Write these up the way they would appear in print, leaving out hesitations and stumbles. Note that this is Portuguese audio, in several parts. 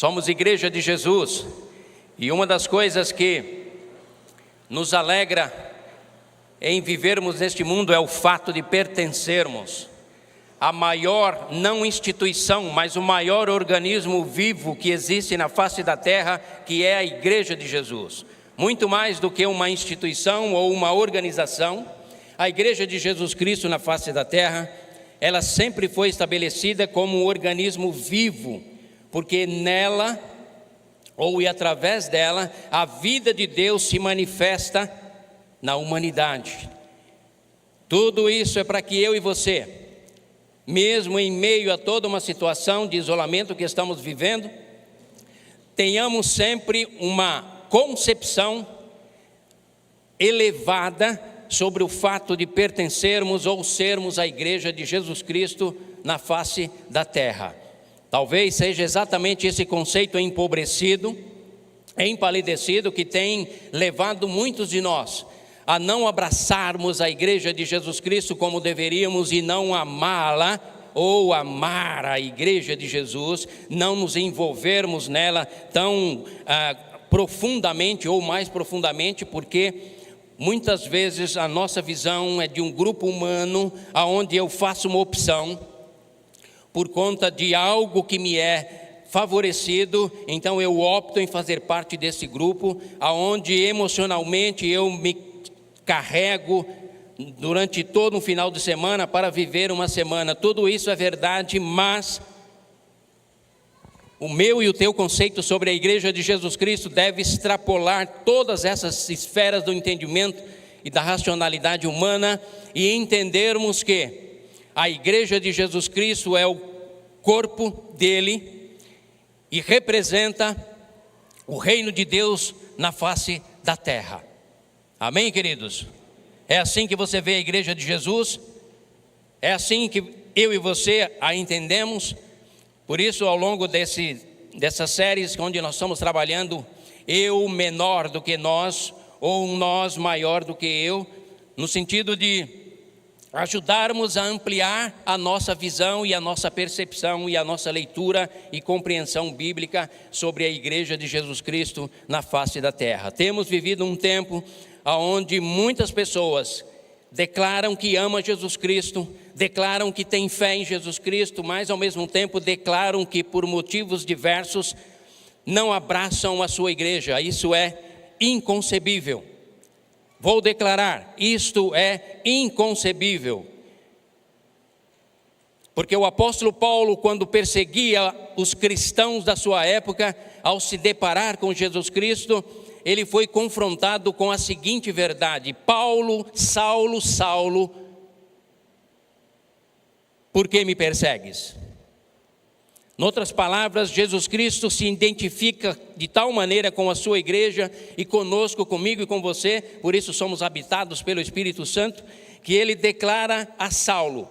Somos igreja de Jesus, e uma das coisas que nos alegra em vivermos neste mundo é o fato de pertencermos à maior, não instituição, mas o maior organismo vivo que existe na face da terra, que é a igreja de Jesus. Muito mais do que uma instituição ou uma organização, a igreja de Jesus Cristo na face da terra, ela sempre foi estabelecida como um organismo vivo, porque nela, ou e através dela, a vida de Deus se manifesta na humanidade. Tudo isso é para que eu e você, mesmo em meio a toda uma situação de isolamento que estamos vivendo, tenhamos sempre uma concepção elevada sobre o fato de pertencermos ou sermos a igreja de Jesus Cristo na face da terra. Talvez seja exatamente esse conceito empobrecido, empalidecido, que tem levado muitos de nós a não abraçarmos a igreja de Jesus Cristo como deveríamos e não amá-la ou amar a igreja de Jesus, não nos envolvermos nela tão profundamente ou mais profundamente, porque muitas vezes a nossa visão é de um grupo humano onde eu faço uma opção por conta de algo que me é favorecido, então eu opto em fazer parte desse grupo, onde emocionalmente eu me carrego durante todo um final de semana para viver uma semana. Tudo isso é verdade, mas o meu e o teu conceito sobre a igreja de Jesus Cristo deve extrapolar todas essas esferas do entendimento e da racionalidade humana e entendermos que a igreja de Jesus Cristo é o corpo dele e representa o reino de Deus na face da terra. Amém, queridos? É assim que você vê a igreja de Jesus? É assim que eu e você a entendemos? Por isso, ao longo dessas séries onde nós estamos trabalhando, eu menor do que nós, ou nós maior do que eu, no sentido de ajudarmos a ampliar a nossa visão e a nossa percepção e a nossa leitura e compreensão bíblica sobre a igreja de Jesus Cristo na face da terra. Temos vivido um tempo onde muitas pessoas declaram que amam Jesus Cristo, declaram que têm fé em Jesus Cristo, mas ao mesmo tempo declaram que por motivos diversos não abraçam a sua igreja. Isso é inconcebível. Vou declarar, isto é inconcebível. Porque o apóstolo Paulo, quando perseguia os cristãos da sua época, ao se deparar com Jesus Cristo, ele foi confrontado com a seguinte verdade: Paulo, Saulo, Saulo, por que me persegues? Em outras palavras, Jesus Cristo se identifica de tal maneira com a sua igreja e conosco, comigo e com você, por isso somos habitados pelo Espírito Santo, que ele declara a Saulo: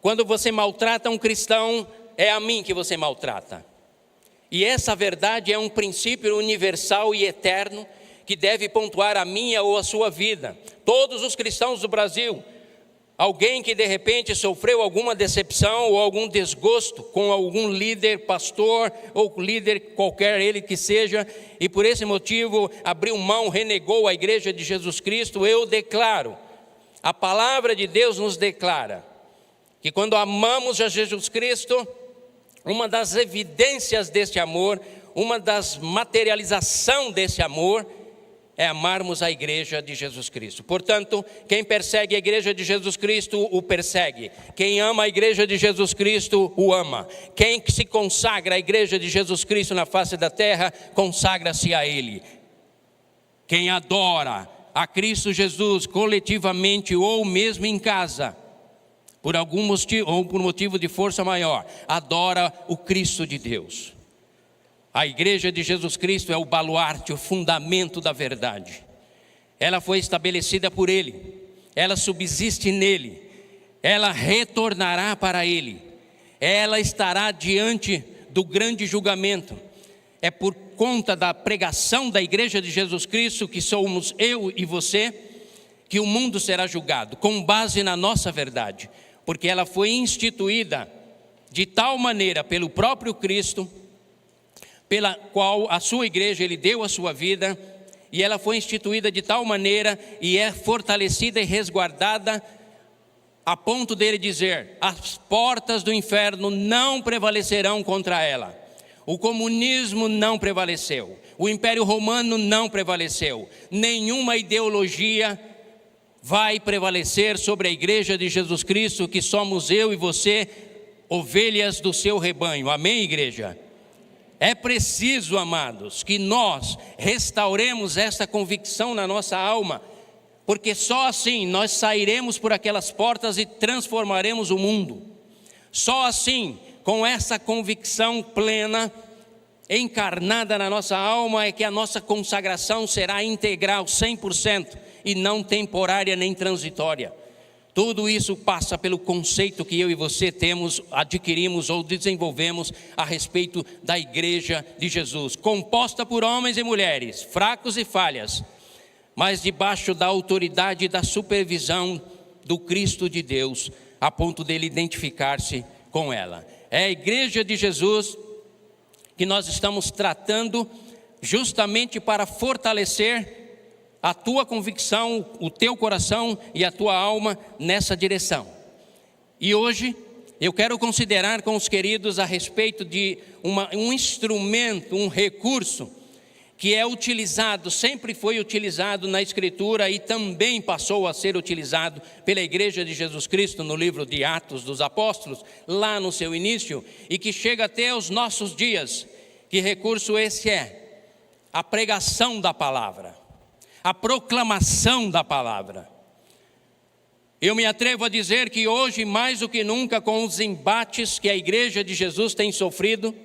quando você maltrata um cristão, é a mim que você maltrata. E essa verdade é um princípio universal e eterno que deve pontuar a minha ou a sua vida. Todos os cristãos do Brasil, alguém que de repente sofreu alguma decepção ou algum desgosto com algum líder, pastor ou líder qualquer ele que seja, e por esse motivo abriu mão, renegou a igreja de Jesus Cristo, eu declaro, a palavra de Deus nos declara, que quando amamos a Jesus Cristo, uma das evidências deste amor, uma das materializações desse amor, é amarmos a igreja de Jesus Cristo. Portanto, quem persegue a igreja de Jesus Cristo, o persegue. Quem ama a igreja de Jesus Cristo, o ama. Quem se consagra à igreja de Jesus Cristo na face da terra, consagra-se a Ele. Quem adora a Cristo Jesus coletivamente ou mesmo em casa, por algum motivo ou por motivo de força maior, adora o Cristo de Deus. A igreja de Jesus Cristo é o baluarte, o fundamento da verdade. Ela foi estabelecida por Ele, ela subsiste nele, ela retornará para Ele, ela estará diante do grande julgamento. É por conta da pregação da igreja de Jesus Cristo, que somos eu e você, que o mundo será julgado, com base na nossa verdade, porque ela foi instituída de tal maneira pelo próprio Cristo, pela qual a sua igreja Ele deu a sua vida, e ela foi instituída de tal maneira e é fortalecida e resguardada a ponto dele dizer: as portas do inferno não prevalecerão contra ela. O comunismo não prevaleceu, o Império Romano não prevaleceu, nenhuma ideologia vai prevalecer sobre a igreja de Jesus Cristo, que somos eu e você, ovelhas do seu rebanho. Amém, igreja? É preciso, amados, que nós restauremos essa convicção na nossa alma, porque só assim nós sairemos por aquelas portas e transformaremos o mundo. Só assim, com essa convicção plena, encarnada na nossa alma, é que a nossa consagração será integral, 100%, e não temporária nem transitória. Tudo isso passa pelo conceito que eu e você temos, adquirimos ou desenvolvemos a respeito da igreja de Jesus, composta por homens e mulheres, fracos e falhas, mas debaixo da autoridade e da supervisão do Cristo de Deus, a ponto dele identificar-se com ela. É a igreja de Jesus que nós estamos tratando justamente para fortalecer a tua convicção, o teu coração e a tua alma nessa direção. E hoje eu quero considerar com os queridos a respeito de um instrumento, um recurso que é utilizado, sempre foi utilizado na Escritura e também passou a ser utilizado pela Igreja de Jesus Cristo no livro de Atos dos Apóstolos, lá no seu início, e que chega até os nossos dias. Que recurso esse é? A pregação da palavra, a proclamação da palavra. Eu me atrevo a dizer que hoje, mais do que nunca, com os embates que a Igreja de Jesus tem sofrido,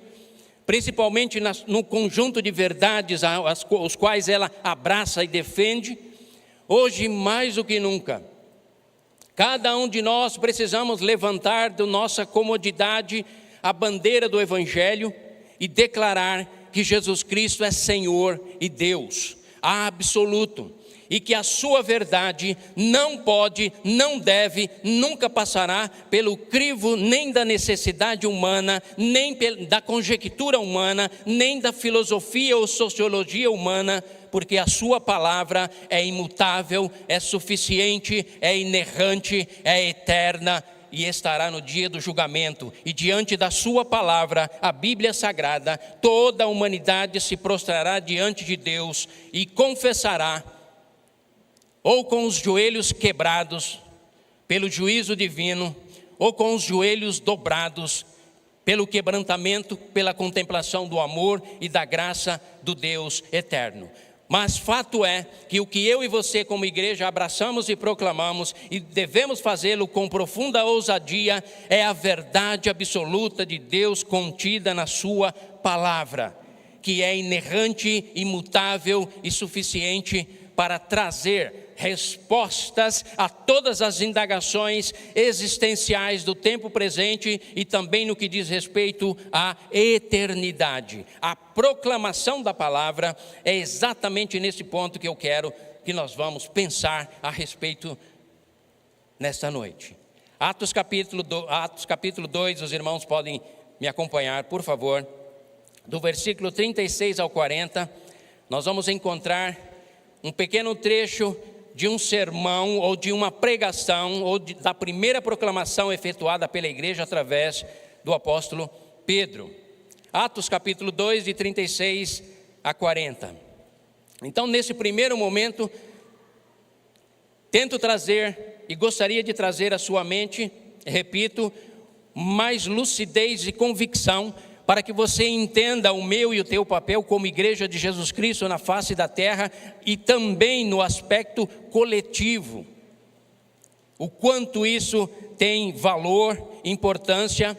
principalmente no conjunto de verdades os quais ela abraça e defende, hoje mais do que nunca, cada um de nós precisamos levantar da nossa comodidade a bandeira do Evangelho e declarar que Jesus Cristo é Senhor e Deus absoluto, e que a sua verdade não pode, não deve, nunca passará pelo crivo nem da necessidade humana, nem da conjectura humana, nem da filosofia ou sociologia humana, porque a sua palavra é imutável, é suficiente, é inerrante, é eterna e estará no dia do julgamento. E diante da sua palavra, a Bíblia Sagrada, toda a humanidade se prostrará diante de Deus e confessará, ou com os joelhos quebrados pelo juízo divino, ou com os joelhos dobrados pelo quebrantamento, pela contemplação do amor e da graça do Deus eterno. Mas fato é que o que eu e você como igreja abraçamos e proclamamos, e devemos fazê-lo com profunda ousadia, é a verdade absoluta de Deus contida na sua palavra, que é inerrante, imutável e suficiente para trazer respostas a todas as indagações existenciais do tempo presente e também no que diz respeito à eternidade. A proclamação da palavra é exatamente nesse ponto que eu quero que nós vamos pensar a respeito nesta noite. Atos capítulo 2, os irmãos podem me acompanhar, por favor. Do versículo 36 ao 40, nós vamos encontrar um pequeno trecho de um sermão ou de uma pregação ou da primeira proclamação efetuada pela igreja através do apóstolo Pedro. Atos capítulo 2, de 36 a 40. Então, nesse primeiro momento, tento trazer e gostaria de trazer à sua mente, repito, mais lucidez e convicção para que você entenda o meu e o teu papel como igreja de Jesus Cristo na face da terra e também no aspecto coletivo. O quanto isso tem valor, importância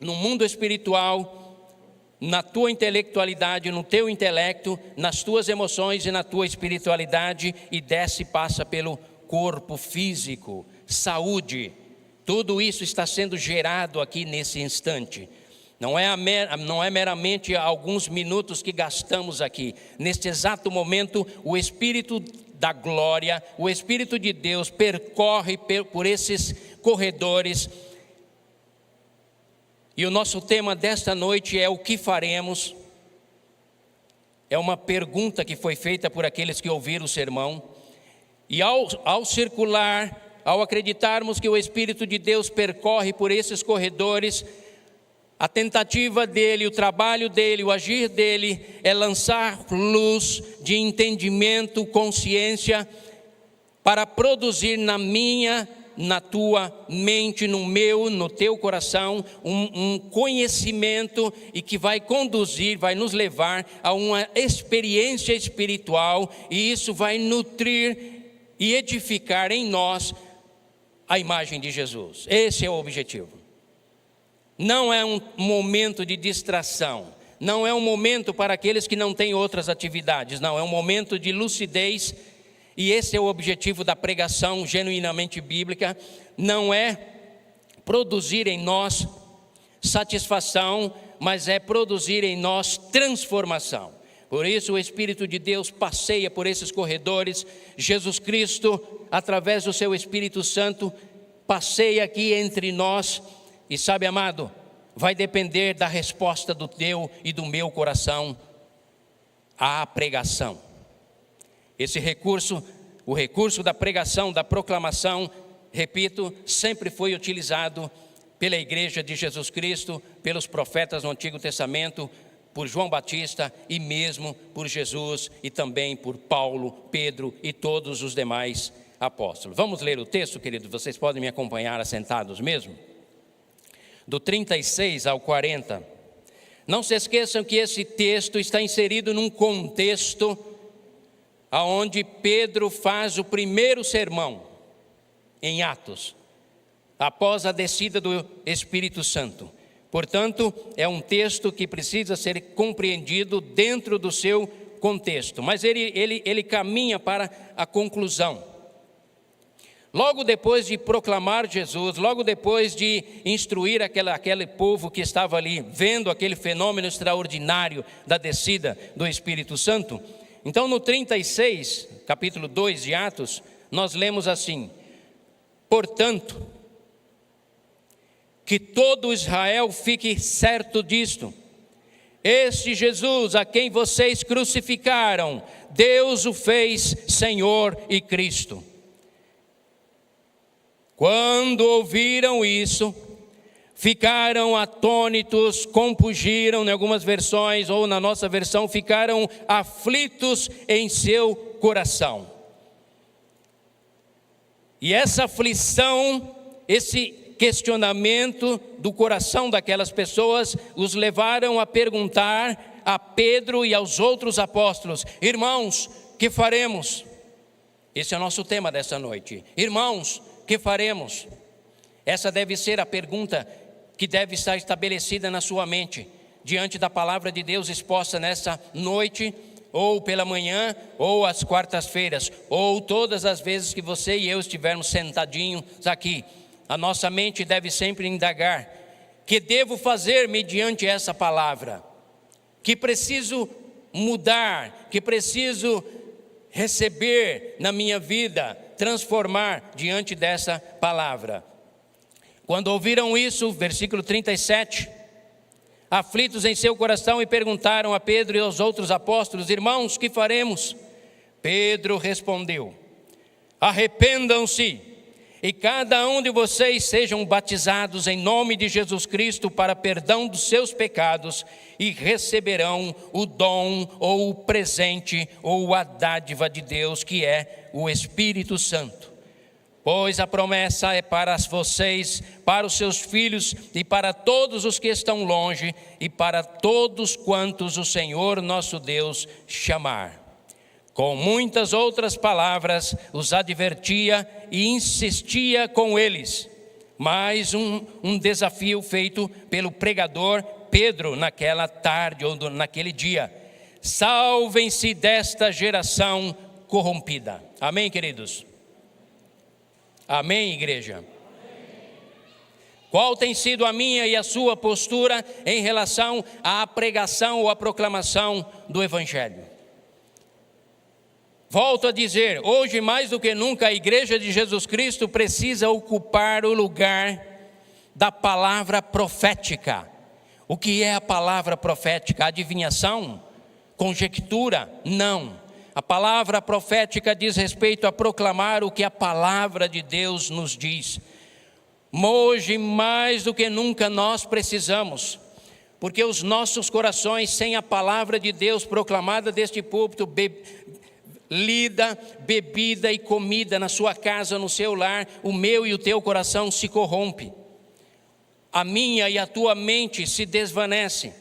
no mundo espiritual, na tua intelectualidade, no teu intelecto, nas tuas emoções e na tua espiritualidade, e desce e passa pelo corpo físico, saúde. Tudo isso está sendo gerado aqui nesse instante. Não é meramente alguns minutos que gastamos aqui. Neste exato momento, o Espírito da glória, o Espírito de Deus percorre por esses corredores. E o nosso tema desta noite é o que faremos É uma pergunta que foi feita por aqueles que ouviram o sermão. E ao circular, ao acreditarmos que o Espírito de Deus percorre por esses corredores, a tentativa dele, o trabalho dele, o agir dele é lançar luz de entendimento, consciência, para produzir na minha, na tua mente, no meu, no teu coração, um conhecimento e que vai conduzir, vai nos levar a uma experiência espiritual, e isso vai nutrir e edificar em nós a imagem de Jesus. Esse é o objetivo. Não é um momento de distração, não é um momento para aqueles que não têm outras atividades, não, é um momento de lucidez. E esse é o objetivo da pregação genuinamente bíblica. Não é produzir em nós satisfação, mas é produzir em nós transformação. Por isso o Espírito de Deus passeia por esses corredores. Jesus Cristo, através do seu Espírito Santo, passeia aqui entre nós. E sabe, amado, vai depender da resposta do teu e do meu coração à pregação. Esse recurso, o recurso da pregação, da proclamação, repito, sempre foi utilizado pela igreja de Jesus Cristo, pelos profetas no Antigo Testamento, por João Batista e mesmo por Jesus e também por Paulo, Pedro e todos os demais apóstolos. Vamos ler o texto, queridos? Vocês podem me acompanhar assentados mesmo? Do 36 ao 40. Não se esqueçam que esse texto está inserido num contexto aonde Pedro faz o primeiro sermão em Atos, após a descida do Espírito Santo. Portanto, é um texto que precisa ser compreendido dentro do seu contexto, mas ele caminha para a conclusão. Logo depois de proclamar Jesus, logo depois de instruir aquele povo que estava ali, vendo aquele fenômeno extraordinário da descida do Espírito Santo, então no 36, capítulo 2 de Atos, nós lemos assim: portanto, que todo Israel fique certo disto: este Jesus a quem vocês crucificaram, Deus o fez Senhor e Cristo. Quando ouviram isso, ficaram atônitos, compungiram, em algumas versões, ou na nossa versão, ficaram aflitos em seu coração. E essa aflição, esse questionamento do coração daquelas pessoas, os levaram a perguntar a Pedro e aos outros apóstolos: irmãos, que faremos? Esse é o nosso tema dessa noite. Irmãos, que faremos? Essa deve ser a pergunta que deve estar estabelecida na sua mente, diante da palavra de Deus exposta nessa noite, ou pela manhã, ou às quartas-feiras, ou todas as vezes que você e eu estivermos sentadinhos aqui. A nossa mente deve sempre indagar: que devo fazer mediante essa palavra? Que preciso mudar? Que preciso receber na minha vida, transformar diante dessa palavra? Quando ouviram isso, versículo 37, aflitos em seu coração, e perguntaram a Pedro e aos outros apóstolos: irmãos, que faremos? Pedro respondeu: arrependam-se e cada um de vocês sejam batizados em nome de Jesus Cristo para perdão dos seus pecados, e receberão o dom ou o presente ou a dádiva de Deus, que é o Espírito Santo. Pois a promessa é para vocês, para os seus filhos e para todos os que estão longe, e para todos quantos o Senhor nosso Deus chamar. Com muitas outras palavras os advertia e insistia com eles. Mais um desafio feito pelo pregador Pedro naquela tarde ou naquele dia: salvem-se desta geração corrompida. Amém, queridos? Amém, igreja? Qual tem sido a minha e a sua postura em relação à pregação ou à proclamação do Evangelho? Volto a dizer, hoje mais do que nunca a igreja de Jesus Cristo precisa ocupar o lugar da palavra profética. O que é a palavra profética? A adivinhação? conjectura? Não. A palavra profética diz respeito a proclamar o que a palavra de Deus nos diz. Hoje, mais do que nunca, nós precisamos, porque os nossos corações, sem a palavra de Deus proclamada deste púlpito, lida, bebida e comida na sua casa, no seu lar, o meu e o teu coração se corrompe. A minha e a tua mente se desvanece.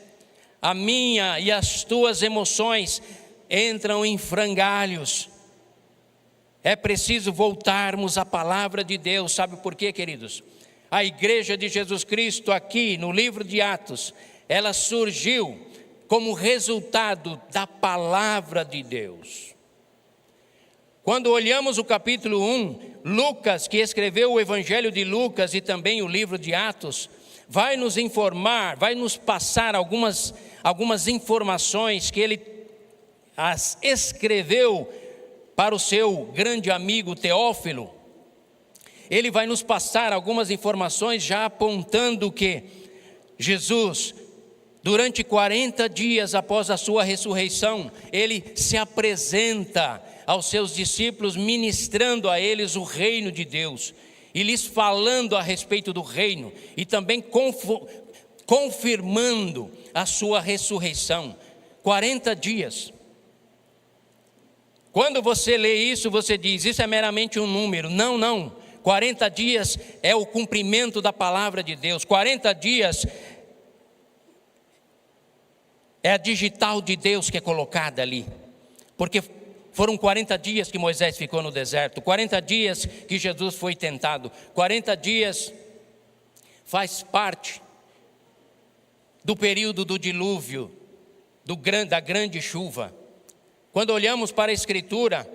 A minha e as tuas emoções entram em frangalhos. É preciso voltarmos à palavra de Deus. Sabe por quê, queridos? A igreja de Jesus Cristo aqui no livro de Atos, ela surgiu como resultado da palavra de Deus. Quando olhamos o capítulo 1, Lucas, que escreveu o Evangelho de Lucas e também o livro de Atos, vai nos informar, vai nos passar algumas informações que ele as escreveu para o seu grande amigo Teófilo. Ele vai nos passar algumas informações já apontando que Jesus, durante 40 dias após a sua ressurreição, ele se apresenta aos seus discípulos, ministrando a eles o reino de Deus, e lhes falando a respeito do reino, e também confirmando a sua ressurreição. 40 dias. Quando você lê isso, você diz, isso é meramente um número. Não, não. 40 dias é o cumprimento da palavra de Deus. 40 dias é a digital de Deus que é colocada ali. Porque foram 40 dias que Moisés ficou no deserto. 40 dias que Jesus foi tentado. 40 dias faz parte do período do dilúvio, da grande chuva. Quando olhamos para a Escritura,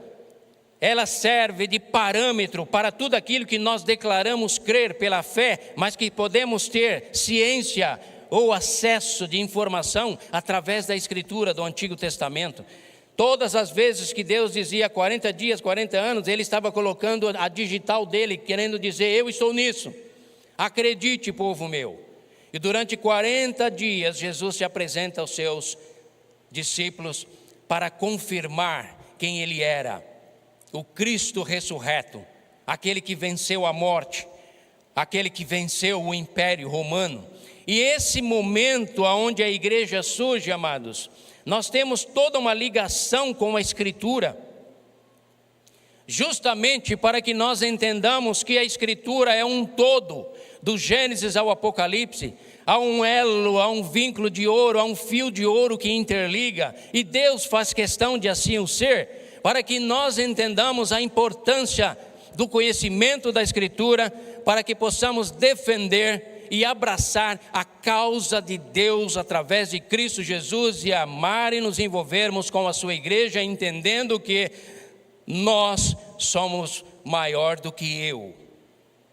ela serve de parâmetro para tudo aquilo que nós declaramos crer pela fé, mas que podemos ter ciência ou acesso de informação através da Escritura do Antigo Testamento. Todas as vezes que Deus dizia 40 dias, 40 anos, Ele estava colocando a digital dele, querendo dizer, eu estou nisso. Acredite, povo meu. E durante 40 dias, Jesus se apresenta aos seus discípulos para confirmar quem Ele era. O Cristo ressurreto, aquele que venceu a morte, aquele que venceu o Império Romano. E esse momento onde a igreja surge, amados, nós temos toda uma ligação com a Escritura, justamente para que nós entendamos que a Escritura é um todo, do Gênesis ao Apocalipse. Há um elo, há um vínculo de ouro, há um fio de ouro que interliga, e Deus faz questão de assim o ser, para que nós entendamos a importância do conhecimento da Escritura, para que possamos defender e abraçar a causa de Deus através de Cristo Jesus e amar e nos envolvermos com a sua igreja, entendendo que nós somos maior do que eu,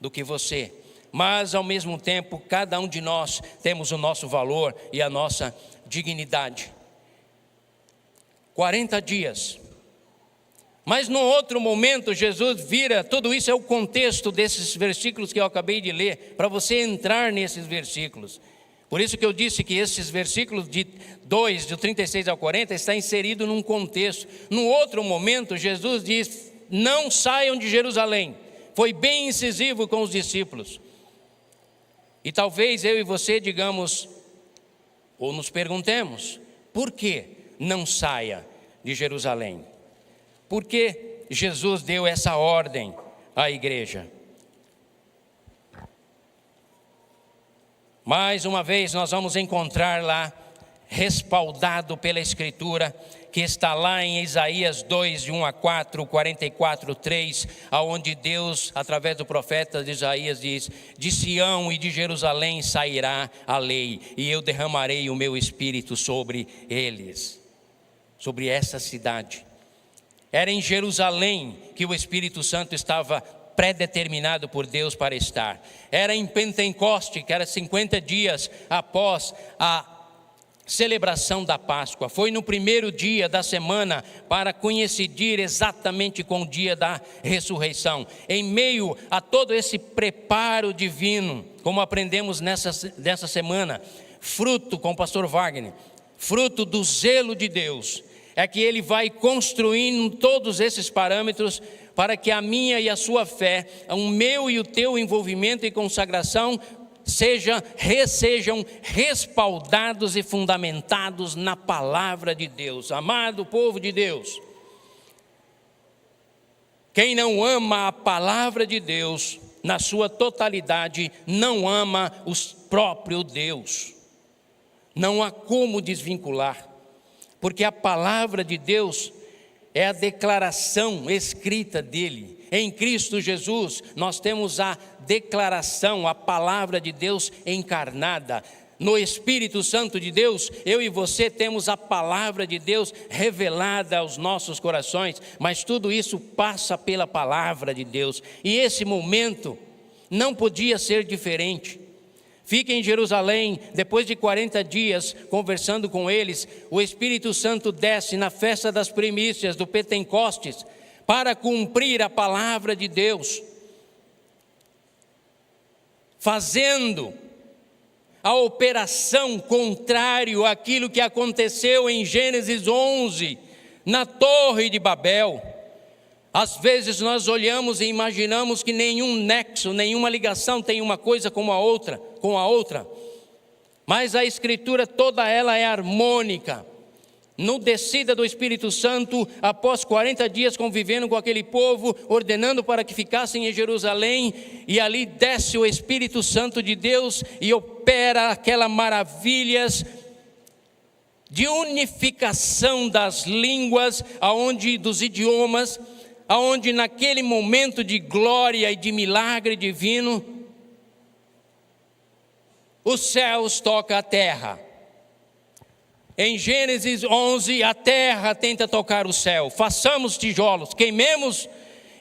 do que você. Mas ao mesmo tempo, cada um de nós temos o nosso valor e a nossa dignidade. 40 dias. Mas no outro momento, Jesus vira, tudo isso é o contexto desses versículos que eu acabei de ler, para você entrar nesses versículos. Por isso que eu disse que esses versículos de 2, do 36 ao 40, está inserido num contexto. No outro momento, Jesus diz, não saiam de Jerusalém. Foi bem incisivo com os discípulos. E talvez eu e você digamos, ou nos perguntemos, por que não saia de Jerusalém? Por que Jesus deu essa ordem à igreja? Mais uma vez nós vamos encontrar lá, respaldado pela Escritura, que está lá em Isaías 2, de 1 a 4, 44, 3, aonde Deus, através do profeta de Isaías, diz, de Sião e de Jerusalém sairá a lei, e eu derramarei o meu espírito sobre eles, sobre essa cidade. Era em Jerusalém que o Espírito Santo estava predeterminado por Deus para estar. Era em Pentecoste, que era 50 dias após a celebração da Páscoa. Foi no primeiro dia da semana para coincidir exatamente com o dia da ressurreição. Em meio a todo esse preparo divino, como aprendemos nessa semana, fruto com o pastor Wagner, fruto do zelo de Deus, é que Ele vai construindo todos esses parâmetros para que a minha e a sua fé, o meu e o teu envolvimento e consagração sejam respaldados e fundamentados na palavra de Deus. Amado povo de Deus, quem não ama a palavra de Deus na sua totalidade, não ama o próprio Deus. Não há como desvincular, porque a palavra de Deus é a declaração escrita dele. Em Cristo Jesus, nós temos a declaração, a palavra de Deus encarnada. No Espírito Santo de Deus, eu e você temos a palavra de Deus revelada aos nossos corações, mas tudo isso passa pela palavra de Deus, e esse momento não podia ser diferente. Fica em Jerusalém, depois de 40 dias conversando com eles, o Espírito Santo desce na festa das primícias do Pentecostes, para cumprir a palavra de Deus, fazendo a operação contrário àquilo que aconteceu em Gênesis 11, na Torre de Babel. Às vezes nós olhamos e imaginamos que nenhum nexo, nenhuma ligação tem uma coisa com a outra, mas a Escritura toda ela é harmônica. No descida do Espírito Santo, após 40 dias convivendo com aquele povo, ordenando para que ficassem em Jerusalém, e ali desce o Espírito Santo de Deus e opera aquelas maravilhas de unificação das línguas, dos idiomas, aonde naquele momento de glória e de milagre divino, os céus tocam a terra. Em Gênesis 11, a terra tenta tocar o céu. Façamos tijolos, queimemos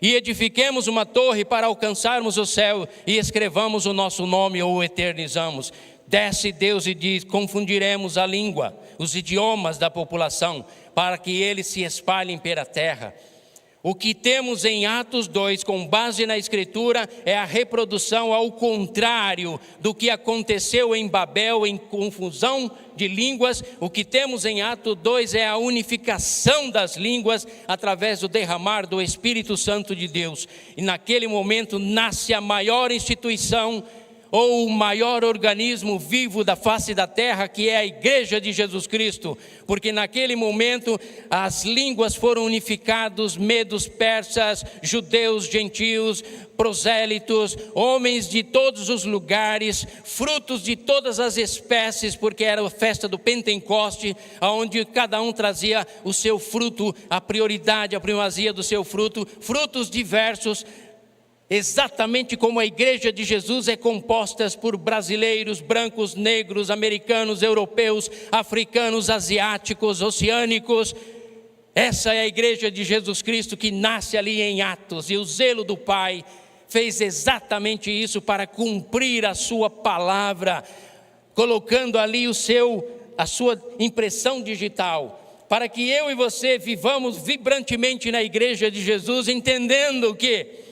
e edifiquemos uma torre para alcançarmos o céu e escrevamos o nosso nome ou o eternizamos. Desce Deus e diz: confundiremos a língua, os idiomas da população, para que eles se espalhem pela terra. O que temos em Atos 2, com base na Escritura, é a reprodução ao contrário do que aconteceu em Babel, em confusão de línguas. O que temos em Atos 2 é a unificação das línguas através do derramar do Espírito Santo de Deus. E naquele momento nasce a maior instituição ou o maior organismo vivo da face da terra, que é a Igreja de Jesus Cristo, porque naquele momento as línguas foram unificadas, medos, persas, judeus, gentios, prosélitos, homens de todos os lugares, frutos de todas as espécies, porque era a festa do Pentecoste, onde cada um trazia o seu fruto, a prioridade, a primazia do seu fruto, frutos diversos. Exatamente como a Igreja de Jesus é composta por brasileiros, brancos, negros, americanos, europeus, africanos, asiáticos, oceânicos. Essa é a Igreja de Jesus Cristo que nasce ali em Atos, e o zelo do Pai fez exatamente isso para cumprir a sua palavra, colocando ali a sua impressão digital, para que eu e você vivamos vibrantemente na Igreja de Jesus, entendendo que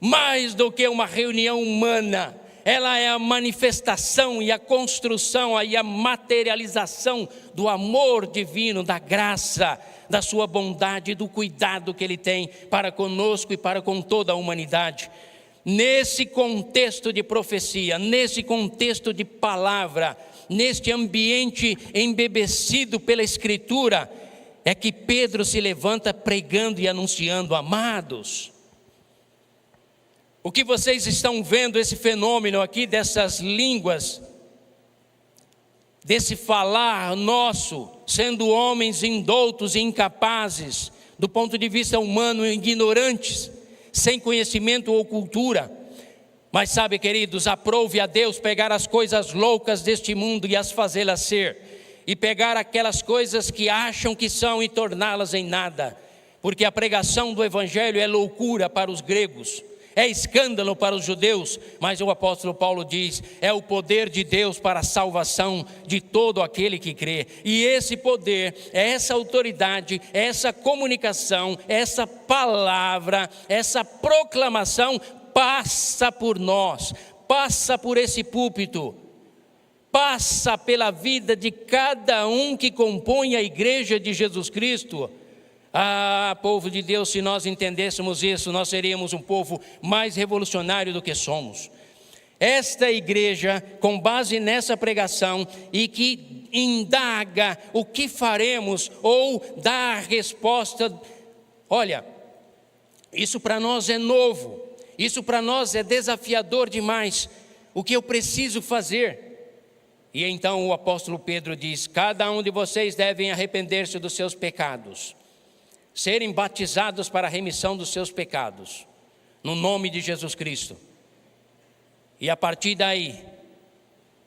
mais do que uma reunião humana, ela é a manifestação e a construção e a materialização do amor divino, da graça, da sua bondade e do cuidado que Ele tem para conosco e para com toda a humanidade. Nesse contexto de profecia, nesse contexto de palavra, neste ambiente embebecido pela Escritura, é que Pedro se levanta pregando e anunciando: amados, o que vocês estão vendo, esse fenômeno aqui dessas línguas, desse falar nosso, sendo homens indoutos e incapazes, do ponto de vista humano, ignorantes, sem conhecimento ou cultura. Mas sabe, queridos, aprove a Deus pegar as coisas loucas deste mundo e as fazê-las ser, e pegar aquelas coisas que acham que são e torná-las em nada, porque a pregação do Evangelho é loucura para os gregos, é escândalo para os judeus, mas o apóstolo Paulo diz: é o poder de Deus para a salvação de todo aquele que crê. E esse poder, essa autoridade, essa comunicação, essa palavra, essa proclamação passa por nós, passa por esse púlpito, passa pela vida de cada um que compõe a igreja de Jesus Cristo. Povo de Deus, se nós entendêssemos isso, nós seríamos um povo mais revolucionário do que somos. Esta igreja, com base nessa pregação e que indaga o que faremos ou dá a resposta, olha, isso para nós é novo, isso para nós é desafiador demais. O que eu preciso fazer? E então o apóstolo Pedro diz: cada um de vocês devem arrepender-se dos seus pecados, serem batizados para a remissão dos seus pecados, no nome de Jesus Cristo. E a partir daí,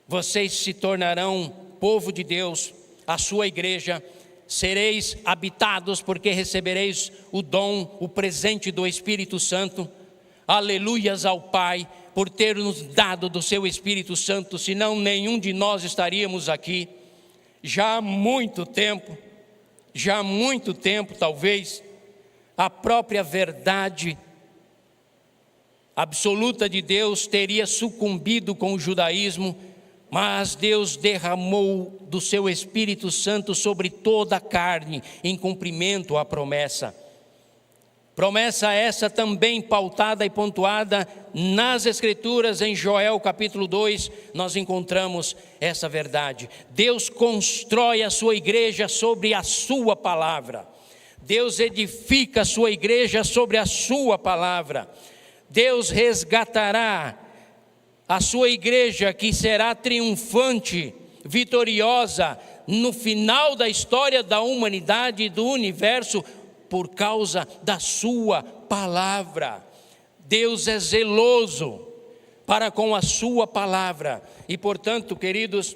vocês se tornarão povo de Deus, a sua igreja, sereis habitados porque recebereis o dom, o presente do Espírito Santo. Aleluias ao Pai por ter nos dado do seu Espírito Santo, senão nenhum de nós estaríamos aqui. Já há muito tempo talvez, a própria verdade absoluta de Deus teria sucumbido com o judaísmo, mas Deus derramou do seu Espírito Santo sobre toda a carne, em cumprimento à promessa. Promessa essa também pautada e pontuada nas Escrituras. Em Joel capítulo 2, nós encontramos essa verdade. Deus constrói a sua igreja sobre a sua palavra. Deus edifica a sua igreja sobre a sua palavra. Deus resgatará a sua igreja, que será triunfante, vitoriosa no final da história da humanidade e do universo, por causa da sua palavra. Deus é zeloso para com a sua palavra. E portanto, queridos,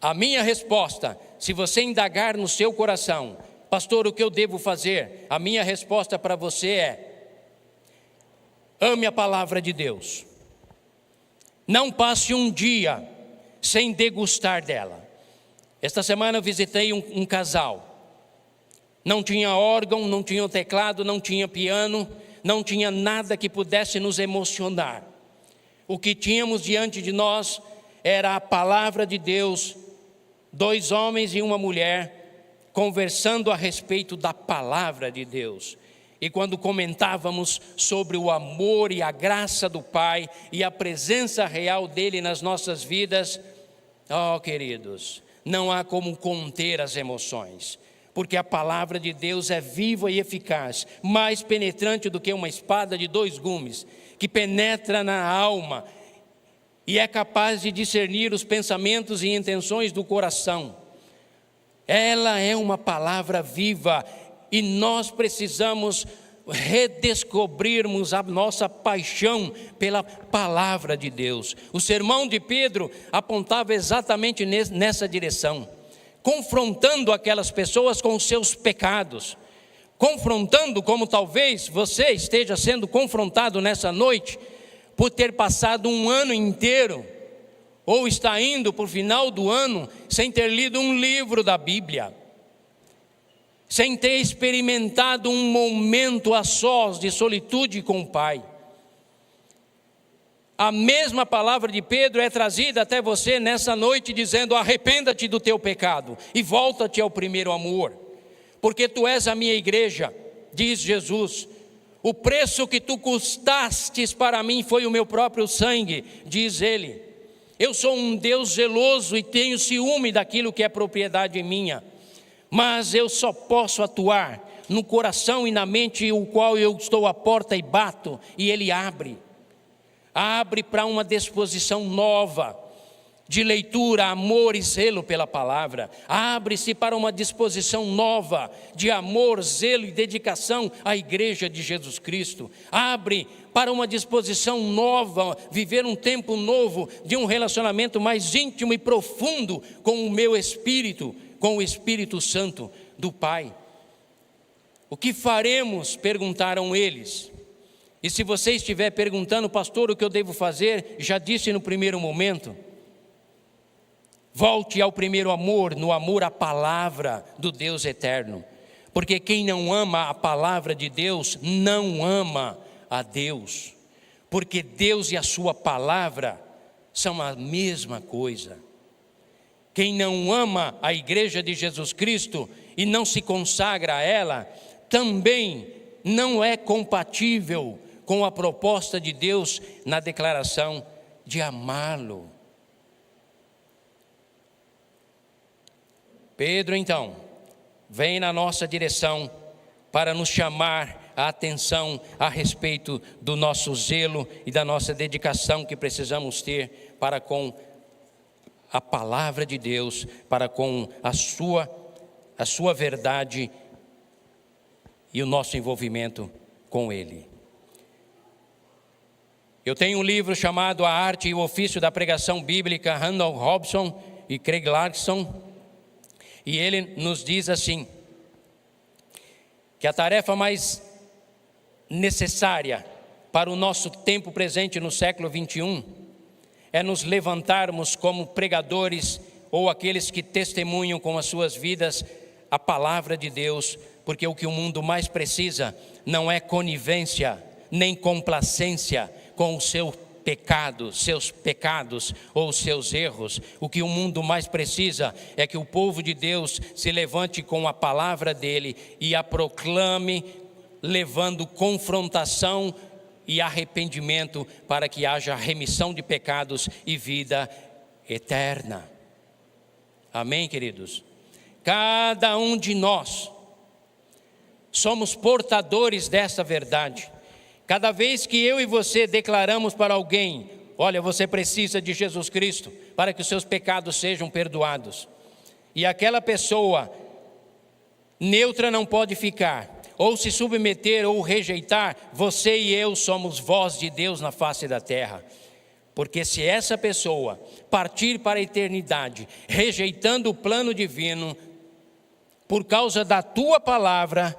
a minha resposta, se você indagar no seu coração: pastor, o que eu devo fazer? A minha resposta para você é: ame a palavra de Deus. Não passe um dia sem degustar dela. Esta semana eu visitei um casal. Não tinha órgão, não tinha teclado, não tinha piano, não tinha nada que pudesse nos emocionar. O que tínhamos diante de nós era a palavra de Deus, 2 homens e uma mulher conversando a respeito da palavra de Deus. E quando comentávamos sobre o amor e a graça do Pai e a presença real dele nas nossas vidas, queridos, não há como conter as emoções. Porque a palavra de Deus é viva e eficaz, mais penetrante do que uma espada de 2 gumes, que penetra na alma e é capaz de discernir os pensamentos e intenções do coração. Ela é uma palavra viva e nós precisamos redescobrirmos a nossa paixão pela palavra de Deus. O sermão de Pedro apontava exatamente nessa direção, confrontando aquelas pessoas com os seus pecados, confrontando como talvez você esteja sendo confrontado nessa noite, por ter passado um ano inteiro, ou está indo para o final do ano, sem ter lido um livro da Bíblia, sem ter experimentado um momento a sós de solitude com o Pai. A mesma palavra de Pedro é trazida até você nessa noite, dizendo: arrependa-te do teu pecado e volta-te ao primeiro amor, porque tu és a minha igreja, diz Jesus. O preço que tu custastes para mim foi o meu próprio sangue, diz ele. Eu sou um Deus zeloso e tenho ciúme daquilo que é propriedade minha, mas eu só posso atuar no coração e na mente, o qual eu estou à porta e bato, e ele abre para uma disposição nova de leitura, amor e zelo pela palavra. Abre-se para uma disposição nova de amor, zelo e dedicação à igreja de Jesus Cristo. Abre para uma disposição nova, viver um tempo novo de um relacionamento mais íntimo e profundo com o meu Espírito, com o Espírito Santo do Pai. O que faremos? Perguntaram eles. E se você estiver perguntando: pastor, o que eu devo fazer? Já disse no primeiro momento. Volte ao primeiro amor, no amor à palavra do Deus eterno. Porque quem não ama a palavra de Deus, não ama a Deus. Porque Deus e a sua palavra são a mesma coisa. Quem não ama a igreja de Jesus Cristo e não se consagra a ela, também não é compatível com a proposta de Deus na declaração de amá-lo. Pedro, então, vem na nossa direção para nos chamar a atenção a respeito do nosso zelo e da nossa dedicação que precisamos ter para com a palavra de Deus, para com a sua verdade e o nosso envolvimento com Ele. Eu tenho um livro chamado A Arte e o Ofício da Pregação Bíblica, Randall Robson e Craig Larson, e ele nos diz assim, que a tarefa mais necessária para o nosso tempo presente no século 21 é nos levantarmos como pregadores ou aqueles que testemunham com as suas vidas a palavra de Deus, porque o que o mundo mais precisa não é conivência, nem complacência com o seu pecado, seus pecados ou seus erros. O que o mundo mais precisa é que o povo de Deus se levante com a palavra dele e a proclame, levando confrontação e arrependimento para que haja remissão de pecados e vida eterna. Amém, queridos? Cada um de nós somos portadores dessa verdade. Cada vez que eu e você declaramos para alguém, olha, você precisa de Jesus Cristo para que os seus pecados sejam perdoados, e aquela pessoa neutra não pode ficar, ou se submeter ou rejeitar, você e eu somos voz de Deus na face da terra. Porque se essa pessoa partir para a eternidade, rejeitando o plano divino, por causa da tua palavra,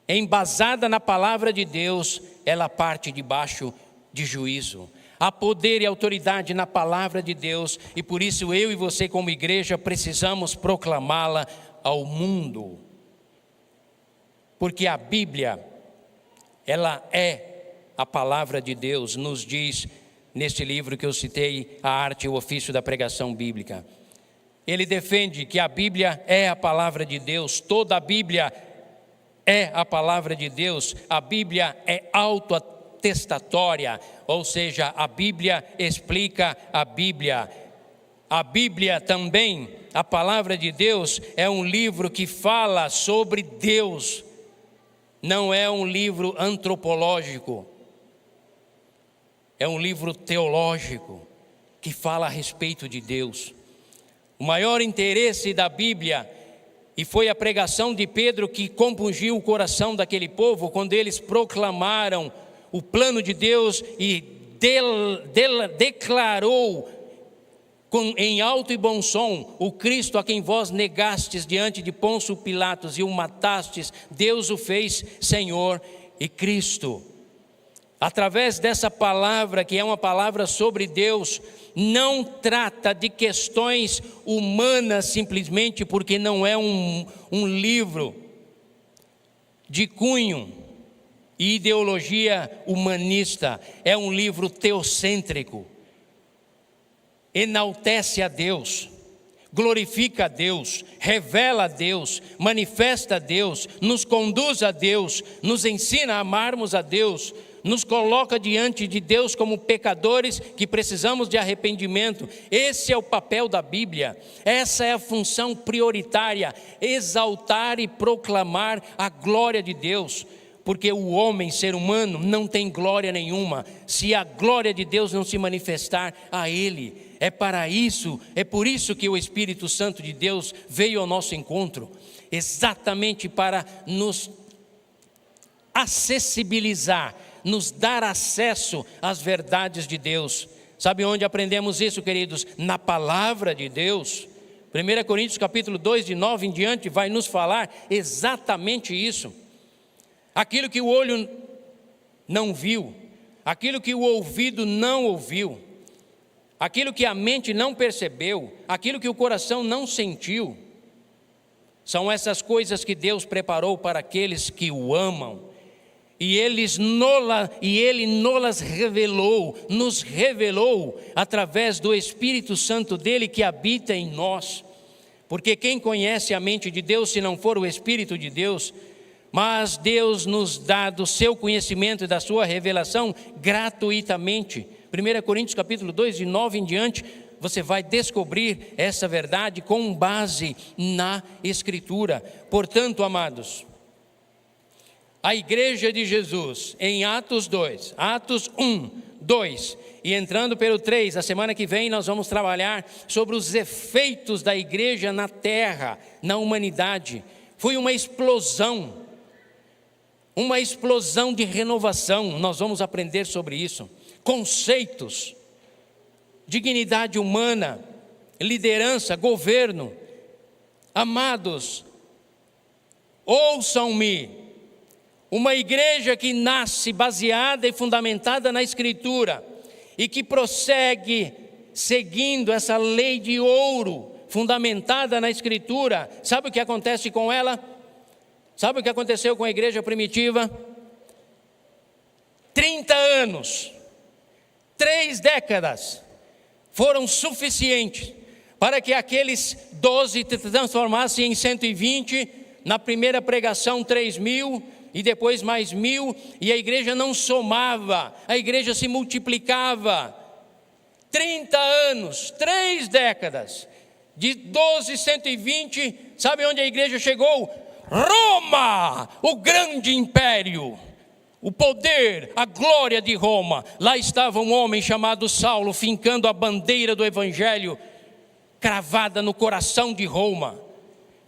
embasada na palavra de Deus, ela parte debaixo de juízo. Há poder e autoridade na palavra de Deus, e por isso eu e você como igreja precisamos proclamá-la ao mundo. Porque a Bíblia, ela é a palavra de Deus, nos diz neste livro que eu citei, A Arte e o Ofício da Pregação Bíblica. Ele defende que a Bíblia é a palavra de Deus, toda a Bíblia é a palavra de Deus, a Bíblia é autoatestatória, ou seja, a Bíblia explica a Bíblia. A Bíblia também, a palavra de Deus, é um livro que fala sobre Deus, não é um livro antropológico, é um livro teológico que fala a respeito de Deus. O maior interesse da Bíblia, e foi a pregação de Pedro que compungiu o coração daquele povo, quando eles proclamaram o plano de Deus e declarou em alto e bom som: o Cristo a quem vós negastes diante de Pôncio Pilatos e o matastes, Deus o fez Senhor e Cristo. Através dessa palavra, que é uma palavra sobre Deus, não trata de questões humanas simplesmente, porque não é um livro de cunho e ideologia humanista, é um livro teocêntrico. Enaltece a Deus, glorifica a Deus, revela a Deus, manifesta a Deus, nos conduz a Deus, nos ensina a amarmos a Deus, nos coloca diante de Deus como pecadores que precisamos de arrependimento. Esse é o papel da Bíblia, essa é a função prioritária, exaltar e proclamar a glória de Deus, porque o homem, ser humano, não tem glória nenhuma, se a glória de Deus não se manifestar a ele. É para isso, é por isso que o Espírito Santo de Deus veio ao nosso encontro, exatamente para nos acessibilizar, nos dar acesso às verdades de Deus. Sabe onde aprendemos isso, queridos? Na palavra de Deus. 1 Coríntios capítulo 2, de 9 em diante, vai nos falar exatamente isso. Aquilo que o olho não viu, aquilo que o ouvido não ouviu, aquilo que a mente não percebeu, aquilo que o coração não sentiu, são essas coisas que Deus preparou para aqueles que o amam. E Ele nos revelou através do Espírito Santo dele que habita em nós. Porque quem conhece a mente de Deus, se não for o Espírito de Deus? Mas Deus nos dá do seu conhecimento e da sua revelação gratuitamente. 1 Coríntios capítulo 2, de 9 em diante, você vai descobrir essa verdade com base na Escritura. Portanto, amados, a igreja de Jesus, em Atos 2, Atos 1, 2, e entrando pelo 3, a semana que vem nós vamos trabalhar sobre os efeitos da igreja na terra, na humanidade. Foi uma explosão de renovação, nós vamos aprender sobre isso. Conceitos, dignidade humana, liderança, governo. Amados, ouçam-me. Uma igreja que nasce baseada e fundamentada na Escritura e que prossegue seguindo essa lei de ouro fundamentada na Escritura, sabe o que acontece com ela? Sabe o que aconteceu com a igreja primitiva? 30 anos, 3 décadas foram suficientes para que aqueles 12 se transformassem em 120, na primeira pregação 3.000, e depois mais 1.000, e a igreja não somava, a igreja se multiplicava. 30 anos, 3 décadas, de 12, 120, sabe onde a igreja chegou? Roma, o grande império, o poder, a glória de Roma. Lá estava um homem chamado Saulo, fincando a bandeira do evangelho, cravada no coração de Roma.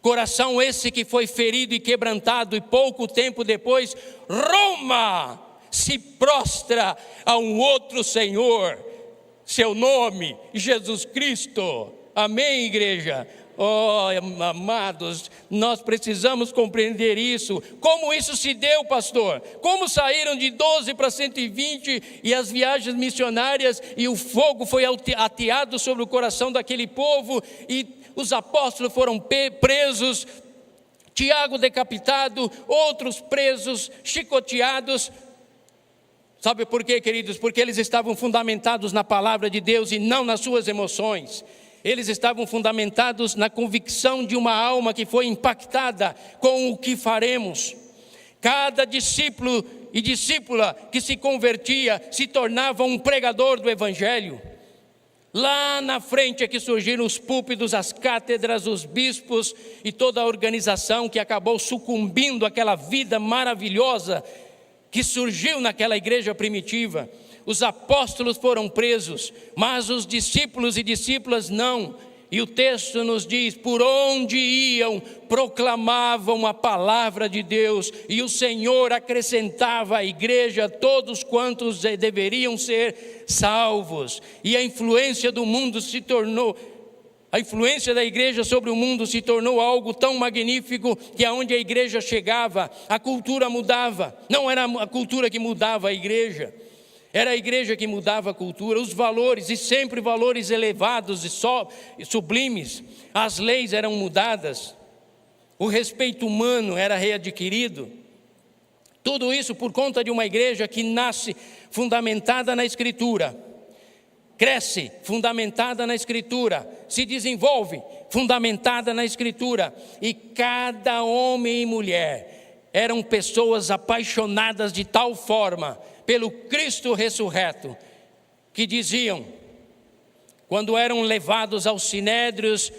Coração esse que foi ferido e quebrantado, e pouco tempo depois, Roma se prostra a um outro Senhor, seu nome, Jesus Cristo. Amém, igreja? Oh, amados, nós precisamos compreender isso. Como isso se deu, pastor? Como saíram de 12 para 120 e as viagens missionárias, e o fogo foi ateado sobre o coração daquele povo, e os apóstolos foram presos, Tiago decapitado, outros presos, chicoteados. Sabe por quê, queridos? Porque eles estavam fundamentados na palavra de Deus e não nas suas emoções. Eles estavam fundamentados na convicção de uma alma que foi impactada com o que faremos. Cada discípulo e discípula que se convertia se tornava um pregador do evangelho. Lá na frente é que surgiram os púlpitos, as cátedras, os bispos e toda a organização que acabou sucumbindo àquela vida maravilhosa que surgiu naquela igreja primitiva. Os apóstolos foram presos, mas os discípulos e discípulas não. E o texto nos diz: por onde iam, proclamavam a palavra de Deus, e o Senhor acrescentava à igreja todos quantos deveriam ser salvos. E a influência do mundo se tornou, a influência da igreja sobre o mundo se tornou algo tão magnífico que aonde a igreja chegava, a cultura mudava. Não era a cultura que mudava a igreja, era a igreja que mudava a cultura, os valores, e sempre valores elevados e sublimes. As leis eram mudadas, o respeito humano era readquirido. Tudo isso por conta de uma igreja que nasce fundamentada na Escritura, cresce fundamentada na Escritura, se desenvolve fundamentada na Escritura. E cada homem e mulher eram pessoas apaixonadas de tal forma pelo Cristo ressurreto, que diziam, quando eram levados aos sinédrios,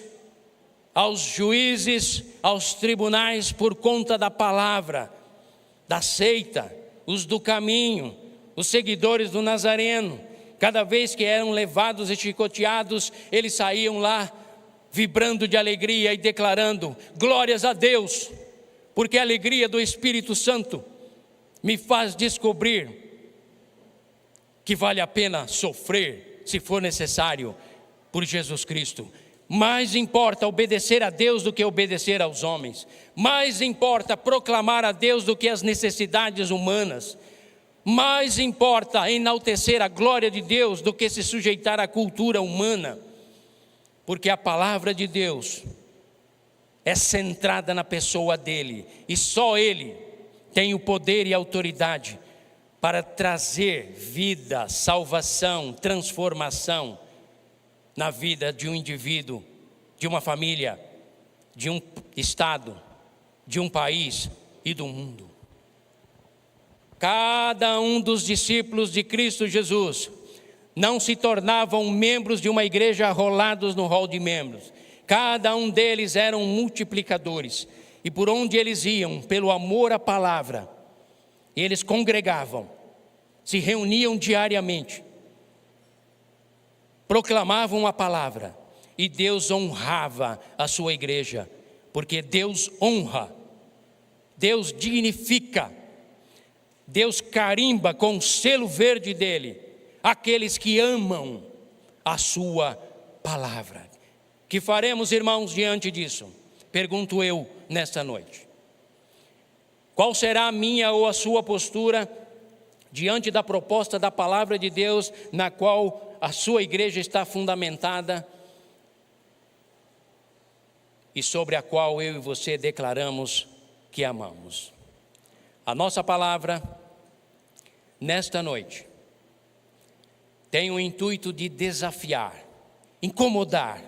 aos juízes, aos tribunais, por conta da palavra, da seita, os do caminho, os seguidores do Nazareno, cada vez que eram levados e chicoteados, eles saíam lá vibrando de alegria e declarando: glórias a Deus, porque a alegria do Espírito Santo me faz descobrir que vale a pena sofrer, se for necessário, por Jesus Cristo. Mais importa obedecer a Deus do que obedecer aos homens. Mais importa proclamar a Deus do que as necessidades humanas. Mais importa enaltecer a glória de Deus do que se sujeitar à cultura humana. Porque a palavra de Deus é centrada na pessoa dele, e só ele tem o poder e autoridade para trazer vida, salvação, transformação na vida de um indivíduo, de uma família, de um estado, de um país e do mundo. Cada um dos discípulos de Cristo Jesus não se tornavam membros de uma igreja arrolados no hall de membros. Cada um deles eram multiplicadores. E por onde eles iam, pelo amor à palavra, eles congregavam, se reuniam diariamente, proclamavam a palavra, e Deus honrava a sua igreja, porque Deus honra, Deus dignifica, Deus carimba com o selo verde dele aqueles que amam a sua palavra. Que faremos, irmãos, diante disso? Pergunto eu nesta noite. Qual será a minha ou a sua postura diante da proposta da palavra de Deus, na qual a sua igreja está fundamentada e sobre a qual eu e você declaramos que amamos? A nossa palavra, nesta noite, tem o intuito de desafiar, incomodar,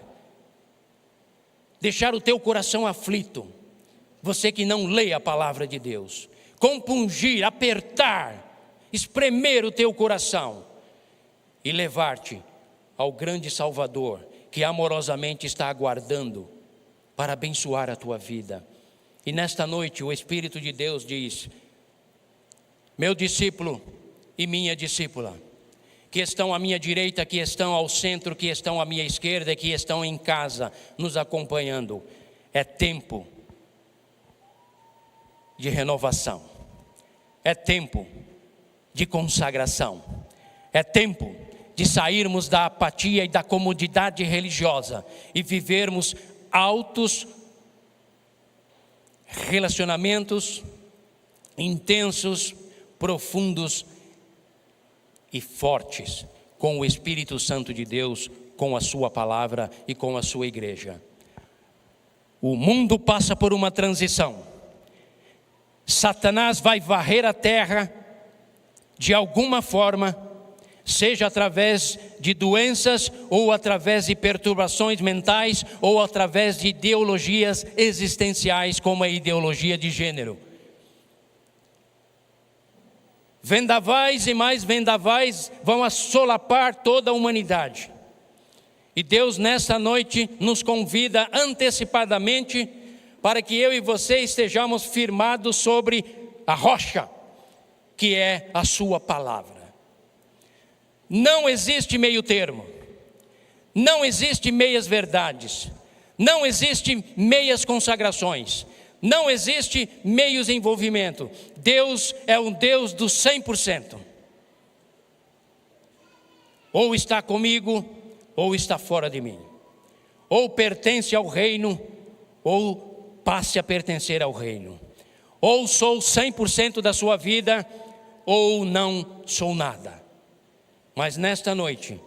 deixar o teu coração aflito, você que não lê a palavra de Deus, compungir, apertar, espremer o teu coração e levar-te ao grande Salvador que amorosamente está aguardando para abençoar a tua vida. E nesta noite o Espírito de Deus diz: meu discípulo e minha discípula, que estão à minha direita, que estão ao centro, que estão à minha esquerda, que estão em casa nos acompanhando, é tempo de renovação, é tempo de consagração, é tempo de sairmos da apatia e da comodidade religiosa e vivermos altos relacionamentos intensos, profundos e fortes com o Espírito Santo de Deus, com a sua palavra e com a sua igreja. O mundo passa por uma transição. Satanás vai varrer a terra de alguma forma, seja através de doenças, ou através de perturbações mentais, ou através de ideologias existenciais, como a ideologia de gênero. Vendavais e mais vendavais vão assolapar toda a humanidade. E Deus nesta noite nos convida antecipadamente para que eu e você estejamos firmados sobre a rocha, que é a sua palavra. Não existe meio termo, não existe meias verdades, não existe meias consagrações, não existe meios envolvimento. Deus é um Deus do 100%. Ou está comigo, ou está fora de mim. Ou pertence ao reino, ou passe a pertencer ao reino. Ou sou 100% da sua vida, ou não sou nada. Mas nesta noite,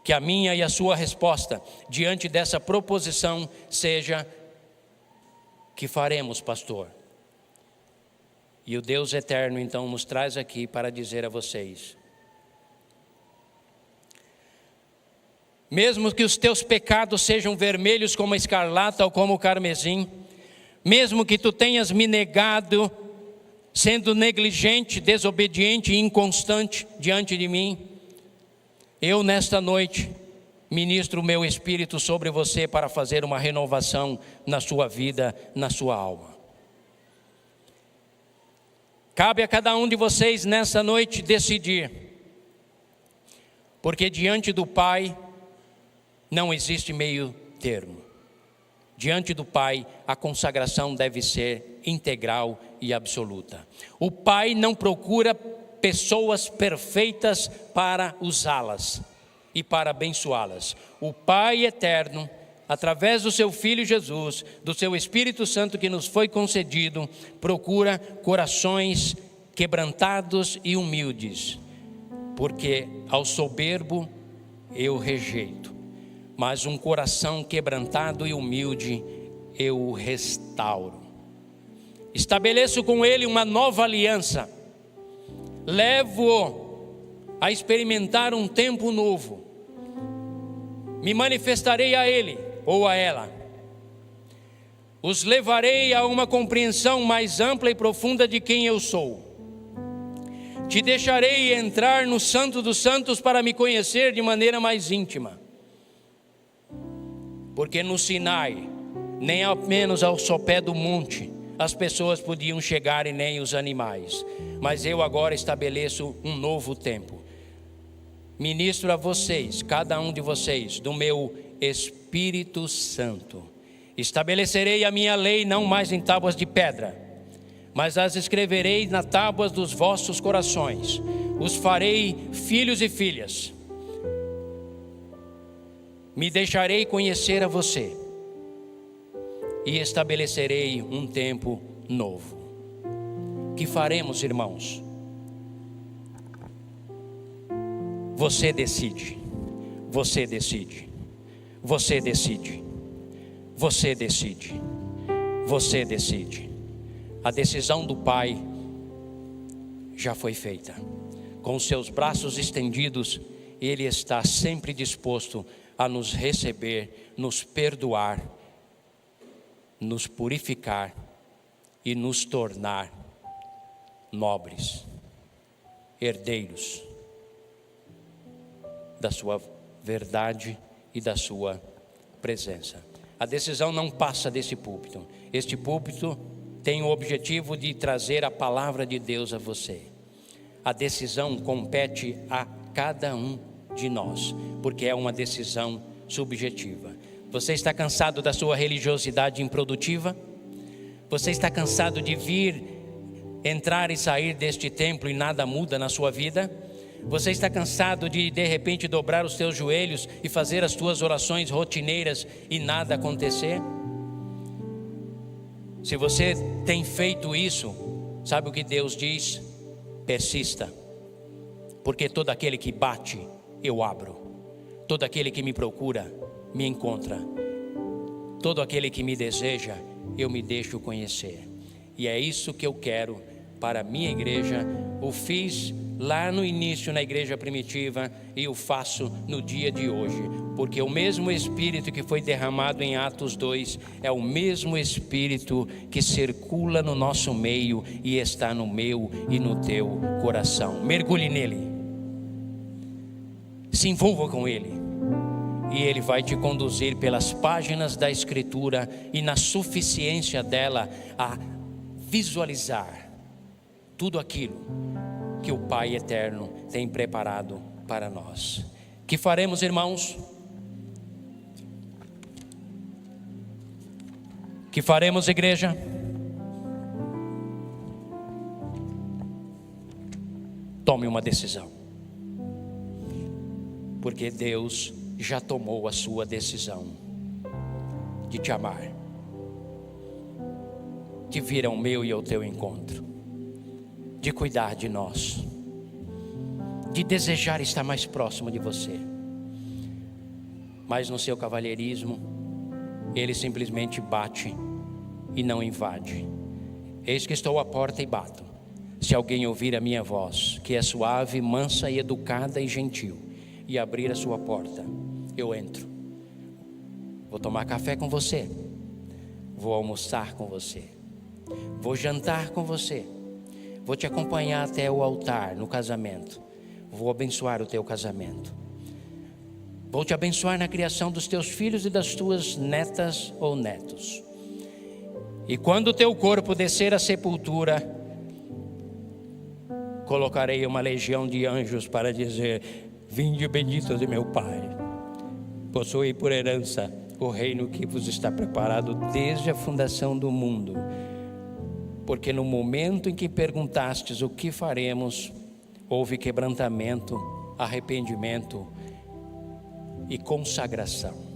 que a minha e a sua resposta diante dessa proposição seja: que faremos, pastor? E o Deus eterno então nos traz aqui para dizer a vocês: mesmo que os teus pecados sejam vermelhos como a escarlata ou como o carmesim, mesmo que tu tenhas me negado, sendo negligente, desobediente e inconstante diante de mim, eu nesta noite ministro o meu Espírito sobre você para fazer uma renovação na sua vida, na sua alma. Cabe a cada um de vocês nessa noite decidir, porque diante do Pai não existe meio termo. Diante do Pai a consagração deve ser integral e absoluta. O Pai não procura pessoas perfeitas para usá-las e para abençoá-las. O Pai eterno, através do seu Filho Jesus, do seu Espírito Santo que nos foi concedido, procura corações quebrantados e humildes, porque ao soberbo eu rejeito, mas um coração quebrantado e humilde eu o restauro. estabeleço com ele uma nova aliança, levo-o a experimentar um tempo novo, me manifestarei a ele ou a ela, os levarei a uma compreensão mais ampla e profunda de quem eu sou, te deixarei entrar no Santo dos Santos para me conhecer de maneira mais íntima, porque no Sinai, nem ao menos ao sopé do monte, as pessoas podiam chegar e nem os animais, mas eu agora estabeleço um novo tempo. Ministro a vocês, cada um de vocês, do meu Espírito Santo. Estabelecerei a minha lei não mais em tábuas de pedra, mas as escreverei nas tábuas dos vossos corações. Os farei filhos e filhas. Me deixarei conhecer a você e estabelecerei um tempo novo. Que faremos, irmãos? Você decide, você decide, você decide, você decide, você decide. A decisão do Pai já foi feita. Com os seus braços estendidos, Ele está sempre disposto a nos receber, nos perdoar, nos purificar e nos tornar nobres, herdeiros da sua verdade e da sua presença. A decisão não passa desse púlpito. Este púlpito tem o objetivo de trazer a palavra de Deus a você. A decisão compete a cada um de nós, porque é uma decisão subjetiva. Você está cansado da sua religiosidade improdutiva? Você está cansado de vir, entrar e sair deste templo e nada muda na sua vida? Você está cansado de repente dobrar os teus joelhos e fazer as tuas orações rotineiras e nada acontecer? Se você tem feito isso, sabe o que Deus diz? Persista, porque todo aquele que bate, eu abro. Todo aquele que me procura, me encontra. Todo aquele que me deseja, eu me deixo conhecer. E é isso que eu quero para a minha igreja. O fiz lá no início na igreja primitiva e o faço no dia de hoje, porque o mesmo Espírito que foi derramado em Atos 2 é o mesmo Espírito que circula no nosso meio e está no meu e no teu coração. Mergulhe nele, se envolva com ele, e ele vai te conduzir pelas páginas da Escritura e na suficiência dela a visualizar tudo aquilo que o Pai eterno tem preparado para nós. Que faremos, irmãos? Que faremos, igreja? Tome uma decisão, porque Deus já tomou a sua decisão de te amar, de vir ao meu e ao teu encontro, de cuidar de nós, de desejar estar mais próximo de você. Mas no seu cavalheirismo, ele simplesmente bate e não invade. Eis que estou à porta e bato. Se alguém ouvir a minha voz, que é suave, mansa e educada e gentil, e abrir a sua porta, eu entro. Vou tomar café com você, vou almoçar com você, vou jantar com você, vou te acompanhar até o altar no casamento. Vou abençoar o teu casamento. Vou te abençoar na criação dos teus filhos e das tuas netas ou netos. E quando o teu corpo descer à sepultura, colocarei uma legião de anjos para dizer: vinde benditos de meu Pai, possuí por herança o reino que vos está preparado desde a fundação do mundo. Porque no momento em que perguntastes o que faremos, houve quebrantamento, arrependimento e consagração.